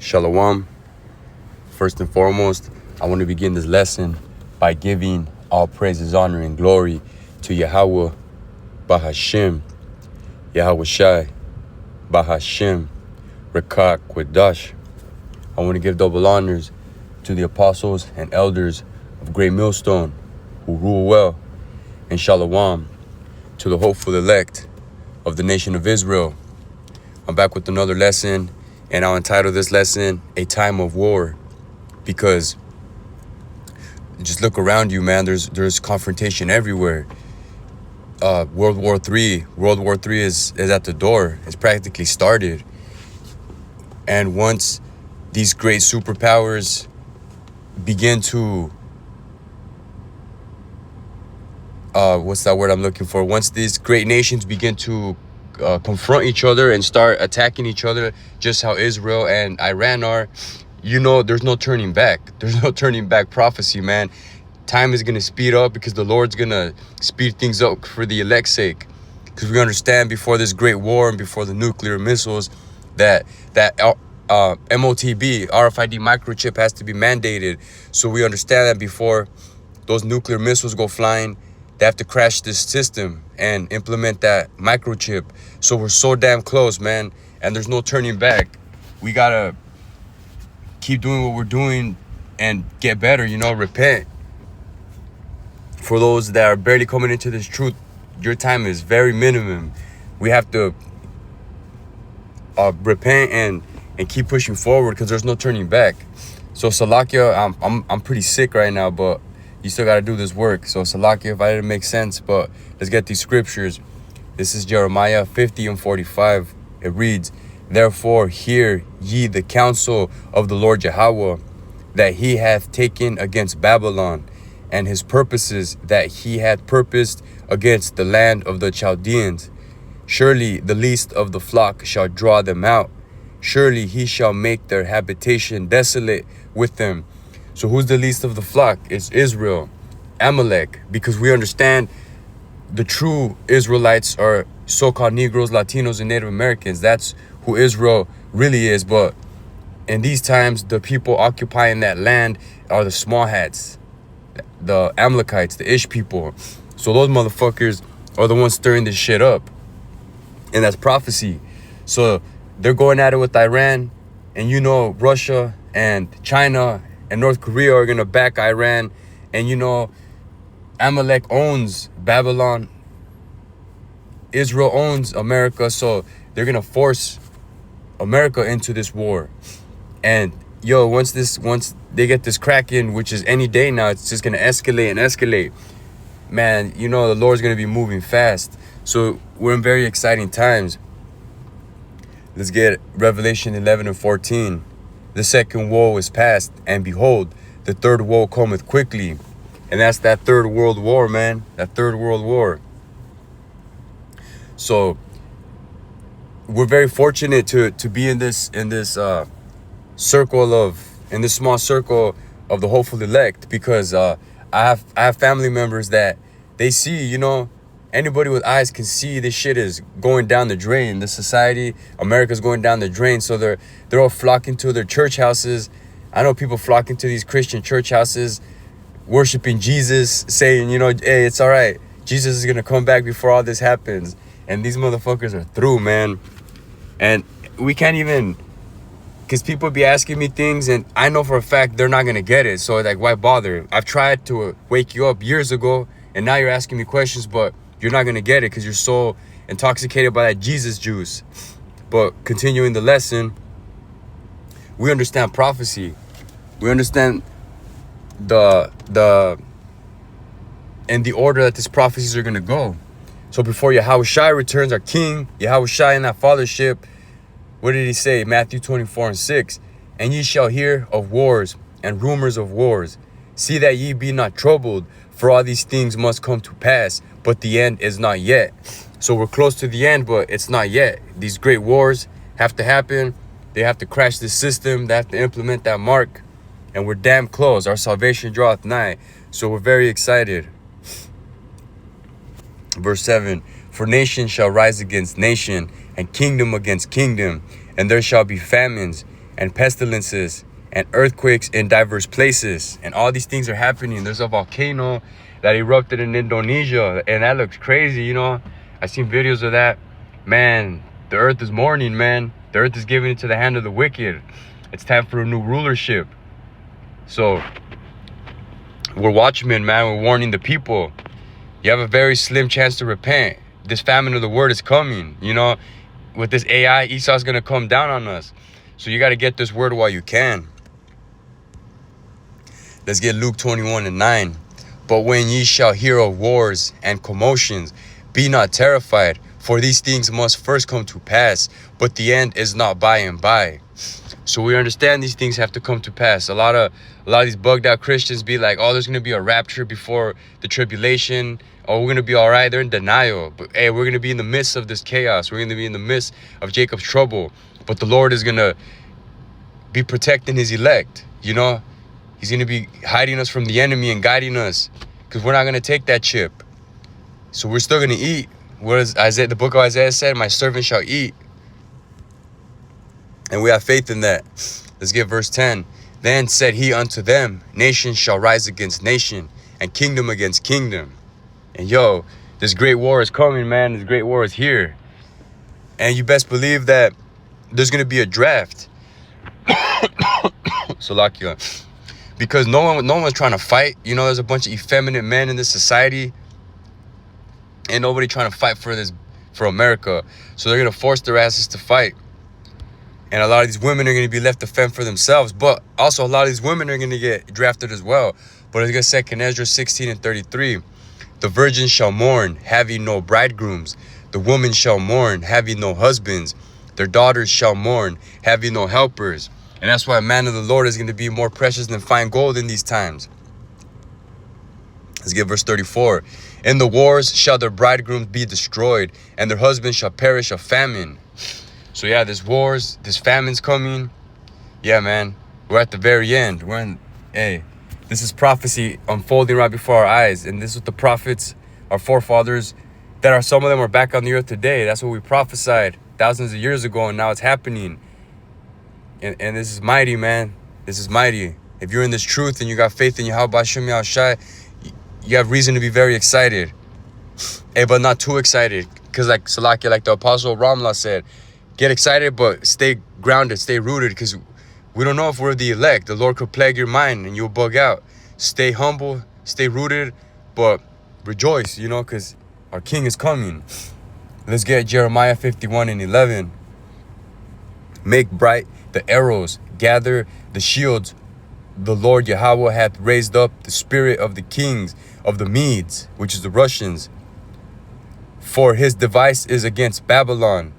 Shalom. First and foremost, I want to begin this lesson by giving all praises, honor, and glory to Yahweh Bahashim, Yahweh Shai, Bahashim, Rekak Quadash. I want to give double honors to the apostles and elders of Great Millstone who rule well, and Shalom to the hopeful elect of the nation of Israel. I'm back with another lesson, and I'll entitle this lesson, A Time of War, because just look around you, man. There's confrontation everywhere. World War III is at the door. It's practically started. And once these great superpowers begin to what's that word I'm looking for? Once these great nations begin to confront each other and start attacking each other, just how Israel and Iran are, there's no turning back. There's no turning back prophecy, man. Time is going to speed up because the Lord's going to speed things up for the elect's sake. Because we understand before this great war and before the nuclear missiles that MOTB, RFID microchip has to be mandated. So we understand that before those nuclear missiles go flying, they have to crash this system and implement that microchip. So we're so damn close, man. And there's no turning back. We got to keep doing what we're doing and get better, repent. For those that are barely coming into this truth, your time is very minimum. We have to repent and keep pushing forward because there's no turning back. So Salakia, I'm pretty sick right now, but you still got to do this work. So Salakia, if I didn't make sense, but let's get these scriptures. This is Jeremiah 50 and 45. It reads, "Therefore hear ye the counsel of the Lord Yahweh, that he hath taken against Babylon, and his purposes that he hath purposed against the land of the Chaldeans. Surely the least of the flock shall draw them out. Surely he shall make their habitation desolate with them." So who's the least of the flock? It's Israel, Amalek, because we understand the true Israelites are so-called Negroes, Latinos, and Native Americans. That's who Israel really is. But in these times, the people occupying that land are the small hats, the Amalekites, the Ish people. So those motherfuckers are the ones stirring this shit up. And that's prophecy. So they're going at it with Iran, and Russia and China and North Korea are going to back Iran. And Amalek owns Babylon. Israel owns America. So they're going to force America into this war. And once they get this cracking, which is any day now, it's just going to escalate and escalate. Man, the Lord's going to be moving fast. So we're in very exciting times. Let's get Revelation 11 and 14. "The second woe is past, and behold, the third woe cometh quickly." And that's that third world war, man. That third world war. So we're very fortunate to be in this small circle of the hopeful elect, because I have family members that they see, anybody with eyes can see this shit is going down the drain. The society, America's going down the drain. So they're all flocking to their church houses. I know people flocking to these Christian church houses, worshiping Jesus, saying, hey, it's all right. Jesus is going to come back before all this happens. And these motherfuckers are through, man. And we can't even, because people be asking me things, and I know for a fact they're not going to get it. So why bother? I've tried to wake you up years ago, and now you're asking me questions, but you're not going to get it because you're so intoxicated by that Jesus juice. But continuing the lesson, we understand prophecy. We understand the order that these prophecies are going to go. So before Yahweh Shai returns, our king, Yahweh Shai in that fathership, what did he say? Matthew 24 and 6. "And ye shall hear of wars and rumors of wars. See that ye be not troubled, for all these things must come to pass, but the end is not yet." So we're close to the end, but it's not yet. These great wars have to happen. They have to crash the system. They have to implement that mark. And we're damn close. Our salvation draweth nigh. So we're very excited. Verse 7. "For nation shall rise against nation, and kingdom against kingdom, and there shall be famines and pestilences and earthquakes in diverse places. And all these things are happening. There's a volcano that erupted in Indonesia, and that looks crazy, you know. I seen videos of that. Man, the earth is mourning, man. The earth is giving into the hand of the wicked. It's time for a new rulership. So we're watchmen, man. We're warning the people. You have a very slim chance to repent. This famine of the word is coming, you know. With this AI, Esau's gonna come down on us. So you got to get this word while you can. Let's get Luke 21:9. But when ye shall hear of wars and commotions, be not terrified, for these things must first come to pass, but the end is not by and by. So we understand these things have to come to pass. A lot of these bugged out Christians be like, oh, there's gonna be a rapture before the tribulation. Oh, we're gonna be all right. They're in denial. But hey, we're gonna be in the midst of this chaos. We're gonna be in the midst of Jacob's trouble. But the Lord is gonna be protecting his elect, you know. He's going to be hiding us from the enemy and guiding us, because we're not going to take that chip. So we're still going to eat. What does Isaiah, the book of Isaiah said, my servant shall eat. And we have faith in that. Let's get verse 10. Then said he unto them, nation shall rise against nation, and kingdom against kingdom. And yo, this great war is coming, man. This great war is here. And you best believe that there's going to be a draft. Salakia. Because no one's trying to fight. You know, there's a bunch of effeminate men in this society. Ain't nobody trying to fight for America. So they're going to force their asses to fight. And a lot of these women are going to be left to fend for themselves. But also a lot of these women are going to get drafted as well. But it's going to say in Ezra 16:33. The virgins shall mourn, having no bridegrooms. The women shall mourn, having no husbands. Their daughters shall mourn, having no helpers. And that's why a man of the Lord is going to be more precious than fine gold in these times. Let's get verse 34. In the wars shall their bridegrooms be destroyed, and their husbands shall perish of famine. So yeah, there's wars, there's famines coming. Yeah, man, we're at the very end. This is prophecy unfolding right before our eyes. And this is what the prophets, our forefathers, some of them are back on the earth today. That's what we prophesied thousands of years ago, and now it's happening. And this is mighty, man. This is mighty. If you're in this truth and you got faith in Yahweh Hashem Yahushai, you have reason to be very excited. Hey, but not too excited. Because like Salakia, like the Apostle Ramla said, get excited, but stay grounded, stay rooted. Because we don't know if we're the elect. The Lord could plague your mind and you'll bug out. Stay humble, stay rooted, but rejoice, you know, because our King is coming. Let's get Jeremiah 51:11. Make bright the arrows, gather the shields. The Lord Yahweh hath raised up the spirit of the kings of the Medes, which is the Russians. For his device is against Babylon,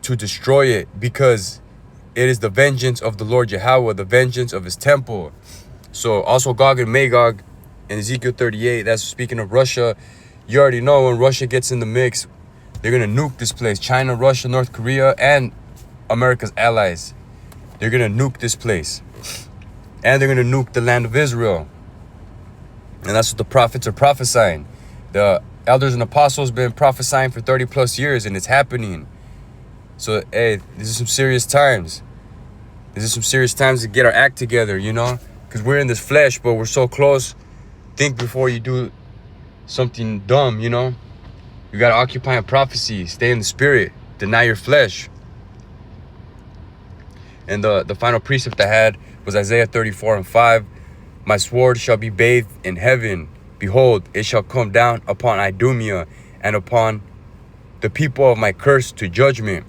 to destroy it, because it is the vengeance of the Lord Yahweh, the vengeance of his temple. So also Gog and Magog in Ezekiel 38, that's speaking of Russia. You already know when Russia gets in the mix, they're going to nuke this place. China, Russia, North Korea, and America's allies. They're going to nuke this place. And they're going to nuke the land of Israel. And that's what the prophets are prophesying. The elders and apostles been prophesying for 30 plus years, and it's happening. So, hey, this is some serious times. This is some serious times to get our act together, you know? Because we're in this flesh, but we're so close. Think before you do something dumb, you know? You got to occupy in prophecy. Stay in the spirit. Deny your flesh. And the final precept I had was Isaiah 34:5. My sword shall be bathed in heaven. Behold, it shall come down upon Idumea and upon the people of my curse to judgment.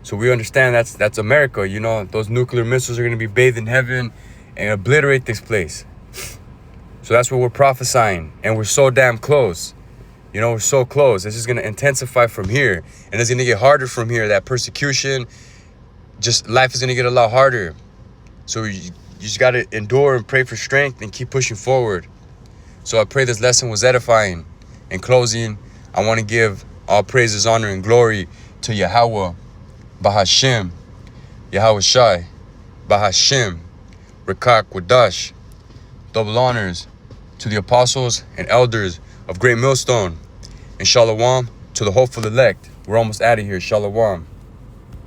So we understand that's America, you know. Those nuclear missiles are going to be bathed in heaven and obliterate this place. So that's what we're prophesying. And we're so damn close. You know, we're so close. This is going to intensify from here. And it's going to get harder from here. That persecution, just life is going to get a lot harder. So you just got to endure and pray for strength and keep pushing forward. So I pray this lesson was edifying. In closing, I want to give all praises, honor, and glory to Yahweh, Bahashem, Yahweh Shai, Bahashem, Rekak Wadash. Double honors to the apostles and elders of Great Millstone. And Shalom to the hopeful elect. We're almost out of here. Shalom.